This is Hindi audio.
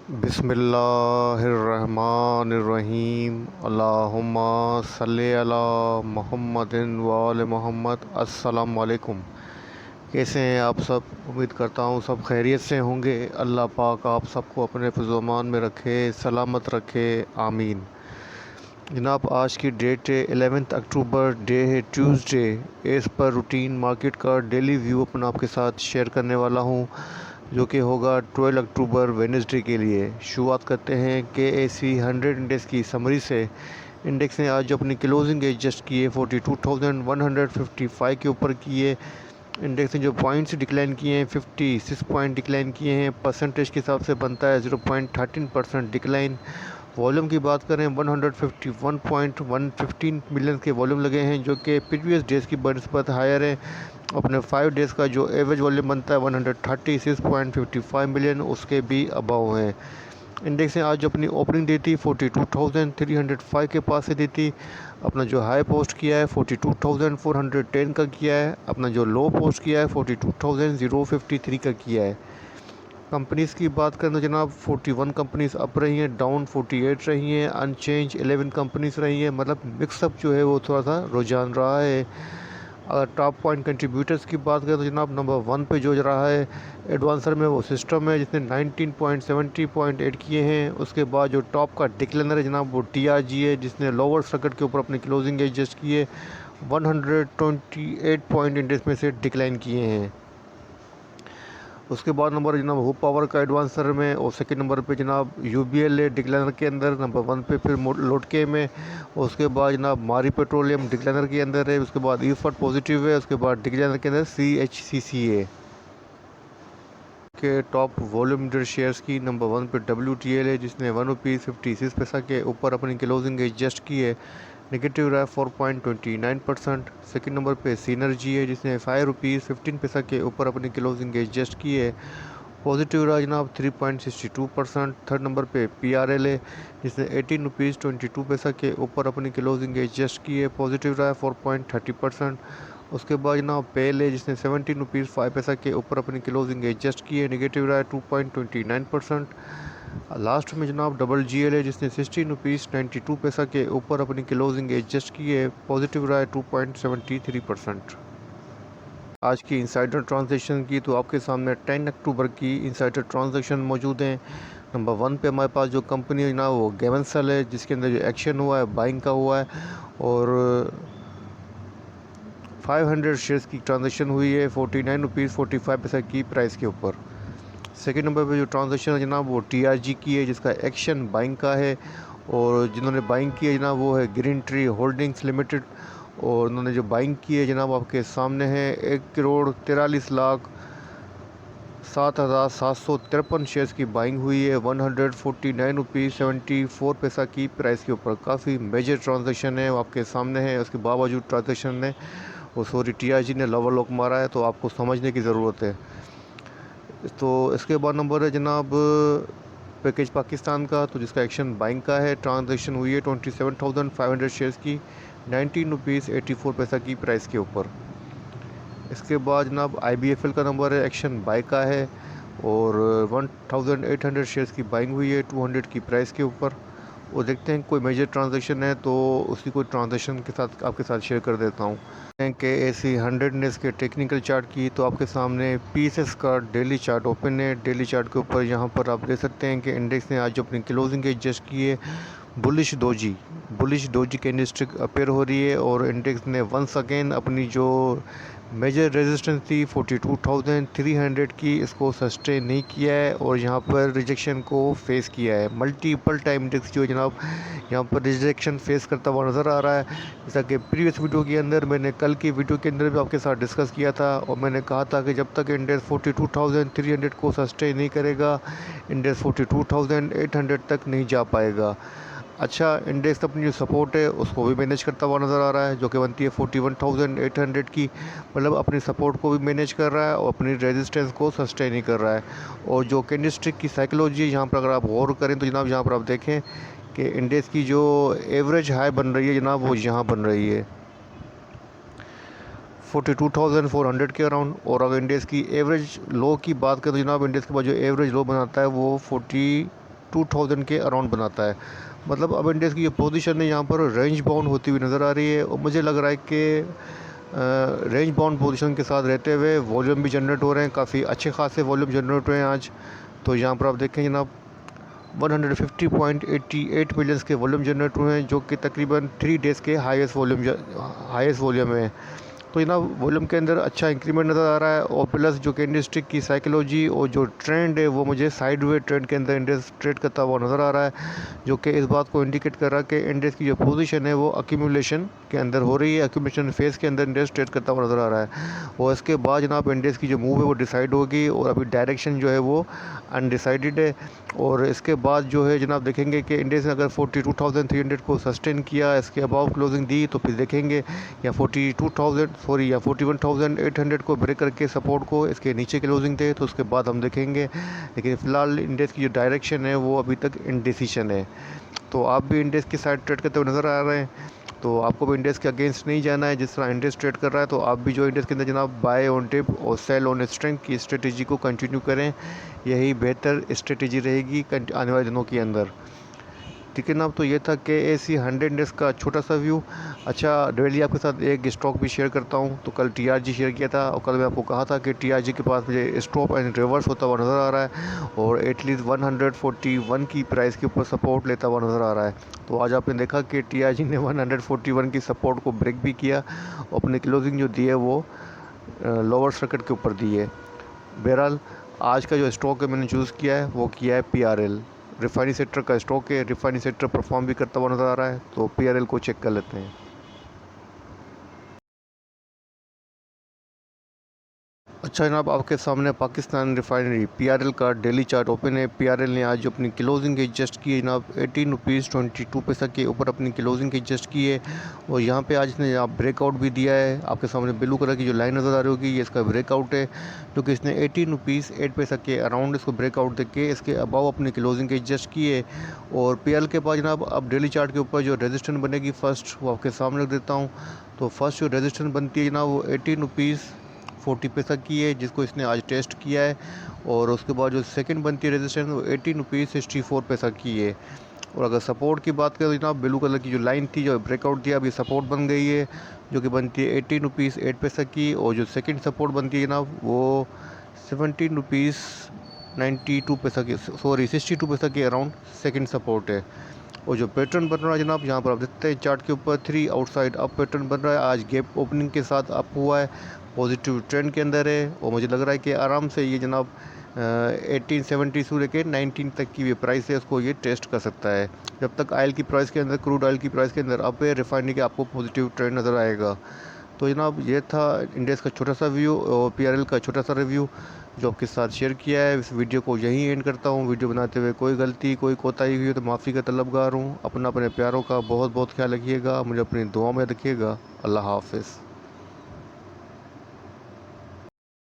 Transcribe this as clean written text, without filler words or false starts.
बिस्मिल्लाहिर्रहमानिर्रहीम। अल्लाहुम्मा सल्ली अला मुहम्मदिन व आले मोहम्मद। अस्सलामु अलैकुम। कैसे हैं आप सब? उम्मीद करता हूँ सब खैरियत से होंगे। अल्लाह पाक आप सबको अपने फ़िज़्ज़ो-अमान में रखे, सलामत रखे, आमीन। जनाब, आज की डेट है 11 अक्टूबर, डे है Tuesday. As per routine market का डेली व्यू अपना आपके साथ शेयर करने वाला हूँ, जो कि होगा 12 अक्टूबर वेडनेसडे के लिए। शुरुआत करते हैं KAC 100 इंडेक्स की समरी से। इंडेक्स ने आज जो अपनी क्लोजिंग एडजस्ट किए 42,155 के ऊपर किए। इंडेक्स ने जो पॉइंट्स डिक्लाइन किए हैं 56 पॉइंट डिक्लाइन किए हैं। परसेंटेज के हिसाब से बनता है 0.13% डिक्लाइन। वॉल्यूम की बात करें 151.115 मिलियन के वॉल्यूम लगे हैं, जो कि प्रीवियस डेज़ की बनस्पत हायर है। अपने 5 डेज़ का जो एवरेज वॉल्यूम बनता है 136.55 मिलियन, उसके भी अबव है। इंडेक्स ने आज अपनी ओपनिंग दी थी 42,305 के पास से दी थी। अपना जो हाई पोस्ट किया है 42,410 का किया है। अपना जो लो पोस्ट किया है 42,053 का किया है। कंपनीज़ की बात करें तो जनाब 41 कंपनीज़ अप रही हैं, डाउन 48 रही हैं, अनचेंज 11 कंपनीज़ रही हैं। मतलब मिक्सअप जो है वो थोड़ा सा रुझान रहा है। अगर टॉप पॉइंट कंट्रीब्यूटर्स की बात करें तो जनाब नंबर 1 पे जो रहा है एडवांसर में वो सिस्टम है, जिसने 19.70.8 किए हैं। उसके बाद जो टॉप का डिक्लाइनर है जनाब वो TRG है, जिसने लोअर सर्किट के ऊपर अपनी क्लोजिंग एडजस्ट किए 128 पॉइंट इंडेक्स में से डिक्लाइन किए हैं। उसके बाद नंबर जनाब हुप पावर का एडवांसर में, और सेकंड नंबर पे जनाब UBL है डिक्लाइनर के अंदर। नंबर 1 पे फिर लोटके में। उसके बाद जनाब मारी पेट्रोलियम डिक्लाइनर के अंदर है। उसके बाद ईफर्ट पॉजिटिव है। उसके बाद डिक्लाइनर के अंदर CHCCA के टॉप वॉल्यूम शेयर्स की नंबर 1 पे WTL है, जिसने 1 रुपीज़ 56 पैसा के ऊपर अपनी क्लोजिंग एडजस्ट की है। नेगेटिव रहा 4.29%। सेकंड नंबर पे सिनर्जी है, जिसने 5 रुपीज़ 15 पैसा के ऊपर अपनी क्लोजिंग एडजस्ट की है। पॉजिटिव रहा जनाब 3.62%। थर्ड नंबर पे PRL है, जिसने 18 रुपीज़ 22 पैसा के ऊपर अपनी क्लोजिंग एडजस्ट की है। पॉजिटिव रहा 4.30%। उसके बाद जनाब पेल है, जिसने 17 रुपीज़ 5 पैसा के ऊपर अपनी क्लोजिंग एडजस्ट की है। नेगेटिव रहा 2.29%। लास्ट में जनाब GL है, जिसने 16 रुपीज़ 92 पैसा के ऊपर अपनी क्लोजिंग एडजस्ट की है। पॉजिटिव रहा 2.73%। आज की इंसाइडर ट्रांजैक्शन की तो आपके सामने 10 अक्टूबर की इंसाइडर ट्रांजैक्शन मौजूद हैं। नंबर 1 पे हमारे पास जो कंपनी है ना वो गेवंसल है, जिसके अंदर जो एक्शन हुआ है बाइंग का हुआ है, और 500 शेयर्स की ट्रांजैक्शन हुई है 49 रुपीज़ 45 पैसा की प्राइस के ऊपर। सेकेंड नंबर पे जो ट्रांजैक्शन है जनाब वो TRG की है, जिसका एक्शन बाइंग का है, और जिन्होंने बाइंग की है जनाब वो है ग्रीन ट्री होल्डिंग्स लिमिटेड। और उन्होंने जो बाइंग की है जनाब आपके सामने है 1,43,07,753 शेयर्स की बाइंग हुई है 149 रुपीज़ 74 पैसा की प्राइस के ऊपर। काफ़ी मेजर ट्रांजैक्शन है, वो आपके सामने है। उसके बावजूद ट्रांजैक्शन ने TRG ने लोअर लॉक मारा है, तो आपको समझने की ज़रूरत है। तो इसके बाद नंबर है जनाब पैकेज पाकिस्तान का, तो जिसका एक्शन बाइंग का है। ट्रांजैक्शन हुई है 27,500 शेयर्स की 19 रुपीज़ 84 पैसा की प्राइस के ऊपर। इसके बाद जनाब IBFL का नंबर है, एक्शन बाई का है, और 1800 शेयर्स की बाइंग हुई है 200 की प्राइस के ऊपर। और देखते हैं कोई मेजर ट्रांजैक्शन है तो उसी को ट्रांजैक्शन के साथ आपके साथ शेयर कर देता हूँ। KAC 100 इंडेक्स के टेक्निकल चार्ट की तो आपके सामने PSS का डेली चार्ट ओपन है। डेली चार्ट के ऊपर यहाँ पर आप देख सकते हैं कि इंडेक्स ने आज जो अपनी क्लोजिंग एडजस्ट की है बुलिश डोजी कैंडलस्टिक अपेयर हो रही है, और इंडेक्स ने वंस अगेन अपनी जो मेजर रेजिस्टेंस थी 42,300 की, इसको सस्टेन नहीं किया है और यहाँ पर रिजेक्शन को फेस किया है। मल्टीपल टाइम इंडेक्स जो है जनाब यहाँ पर रिजेक्शन फेस करता हुआ नज़र आ रहा है। जैसा कि प्रीवियस वीडियो के अंदर मैंने कल की वीडियो के अंदर भी आपके साथ डिस्कस किया था, और मैंने कहा था कि जब तक इंडेक्स 42,300 को सस्टेन नहीं करेगा, इंडेक्स 42,800 तक नहीं जा पाएगा। अच्छा, इंडेक्स अपनी जो सपोर्ट है उसको भी मैनेज करता हुआ नज़र आ रहा है, जो कि बनती है 41,800 की। मतलब अपनी सपोर्ट को भी मैनेज कर रहा है और अपनी रेजिस्टेंस को सस्टेन ही कर रहा है। और जो कैंडलस्टिक की साइकोलॉजी है यहाँ पर अगर आप गौर करें तो जनाब यहाँ पर आप देखें कि इंडेक्स की जो एवरेज हाई बन रही है जनाब वो यहाँ बन रही है 42,400 के अराउंड। और अगर इंडेक्स की एवरेज लो की बात करें तो जनाब इंडेक्स के बाद जो एवरेज लो बनाता है वो 42,000 के अराउंड बनाता है। मतलब अब इंडेक्स की जो पोजीशन है यहाँ पर रेंज बाउंड होती हुई नज़र आ रही है और मुझे लग रहा है कि रेंज बाउंड पोजीशन के साथ रहते हुए वॉल्यूम भी जनरेट हो रहे हैं, काफ़ी अच्छे खासे वॉल्यूम जनरेट हुए हैं आज। तो यहाँ पर आप देखें जनाब 150.88 मिलियंस के वॉल्यूम जनरेट हुए हैं, जो कि तकरीबन 3 डेज़ के हाईएस्ट वॉल्यूम है। तो जनाब वॉल्यूम के अंदर अच्छा इंक्रीमेंट नज़र आ रहा है और प्लस जो कि इंडस्ट्री की साइकोलॉजी और जो ट्रेंड है वो मुझे साइडवे ट्रेंड के अंदर इंडेक्स ट्रेड करता हुआ नज़र आ रहा है, जो कि इस बात को इंडिकेट कर रहा है कि इंडेक्स की जो पोजीशन है वो अक्यूमुलेशन के अंदर हो रही है, अक्यूमुलेशन फेज़ के अंदर इंडेक्स ट्रेड करता हुआ नज़र आ रहा है। और इसके बाद जनाब इंडेक्स की जो मूव है वो डिसाइड होगी और अभी डायरेक्शन जो है वो अनडिसाइडेड है। और इसके बाद जो है जनाब देखेंगे कि इंडेक्स ने अगर 42,300 को सस्टेन किया, इसके अबाव क्लोजिंग दी, तो फिर देखेंगे या 41,800 को ब्रेक करके सपोर्ट को इसके नीचे क्लोजिंग थे तो उसके बाद हम देखेंगे। लेकिन फ़िलहाल इंडेक्स की जो डायरेक्शन है वो अभी तक इनडिसीशन है। तो आप भी इंडेक्स की साइड ट्रेड करते हुए नज़र आ रहे हैं, तो आपको भी इंडेक्स के अगेंस्ट नहीं जाना है। जिस तरह इंडेक्स ट्रेड कर रहा है तो आप भी जो इंडेक्स के अंदर जनाब बाय ऑन टिप और सेल ऑन स्ट्रेंथ की स्ट्रेटेजी को कंटिन्यू करें, यही बेहतर स्ट्रेटेजी रहेगी आने वाले दिनों के अंदर। ठीक है ना। तो ये था KAC 100 इंडेक्स का छोटा सा व्यू। अच्छा, डेली आपके साथ एक स्टॉक भी शेयर करता हूँ। तो कल TRG शेयर किया था और कल मैं आपको कहा था कि TRG के पास मुझे स्टॉप एंड रिवर्स होता हुआ नज़र आ रहा है और एटलीस्ट 141 की प्राइस के ऊपर सपोर्ट लेता हुआ नज़र आ रहा है। तो आज आपने देखा कि TRG ने 141 की सपोर्ट को ब्रेक भी किया और अपनी क्लोजिंग जो दी है वो लोअर सर्किट के ऊपर दी है। बहरहाल आज का जो स्टॉक है मैंने चूज़ किया है वो किया है PRL, रिफाइनरी सेक्टर का स्टॉक है। रिफाइनरी सेक्टर परफॉर्म भी करता हुआ नज़र आ रहा है, तो PRL को चेक कर लेते हैं। अच्छा जनाब, आपके सामने पाकिस्तान रिफाइनरी PRL का डेली चार्ट ओपन है। PRL ने आज जो अपनी क्लोजिंग एडजस्ट की है जनाब 18 रुपीज़ 22 पैसा के ऊपर अपनी क्लोजिंग एडजस्ट की है और यहाँ पे आज इसने आप ब्रेकआउट भी दिया है। आपके सामने ब्लू कलर की जो लाइन नज़र आ रही होगी ये इसका ब्रेकआउट है, जो कि इसने 18 रुपीज़ 8 पैसा के अराउंड इसको ब्रेकआउट देके इसके अबाव अपनी क्लोजिंग एडजस्ट की है। और PRL के पास जनाब अब डेली चार्ट के ऊपर जो रेजिस्टेंस बनेगी फर्स्ट वो आपके सामने रख देता हूँ। तो फर्स्ट जो रेजिस्टेंस बनती है जनाब वो 18 रुपीज़ 40 पैसा की है, जिसको इसने आज टेस्ट किया है। और उसके बाद जो सेकंड बनती है रेजिस्टेंस वो 18 रुपीज़ 64 पैसा की है। और अगर सपोर्ट की बात करें तो जनाब ब्लू कलर की जो लाइन थी जो ब्रेकआउट दिया अभी सपोर्ट बन गई है, जो कि बनती है 18 रुपीज़ 8 पैसा की। और जो सेकंड सपोर्ट बनती है जनाब वो 17 रुपीज़ 92 पैसा की, सॉरी 62 पैसा के अराउंड सेकंड सपोर्ट है। और जो पैटर्न बन रहा है जनाब यहाँ पर आप देखते हैं चार्ट के ऊपर 3 आउटसाइड अप पैटर्न बन रहा है। आज गैप ओपनिंग के साथ अप हुआ है, पॉजिटिव ट्रेंड के अंदर है और मुझे लग रहा है कि आराम से ये जनाब 1870 से लेकर 19 तक की ये प्राइस है उसको ये टेस्ट कर सकता है। जब तक ऑयल की प्राइस के अंदर, क्रूड ऑयल की प्राइस के अंदर अप है, रिफाइनरी के आपको पॉजिटिव ट्रेंड नज़र आएगा। तो जनाब ये था इंडेक्स का छोटा सा व्यू और PRL का छोटा सा रिव्यू जो आपके साथ शेयर किया है। इस वीडियो को यहीं एंड करता हूँ। वीडियो बनाते हुए कोई गलती कोई कोताही हुई हो तो माफ़ी का तलबगार हूँ। अपने प्यारों का बहुत बहुत ख्याल रखिएगा, मुझे अपनी दुआ में रखिएगा। अल्लाह हाफ़िज़।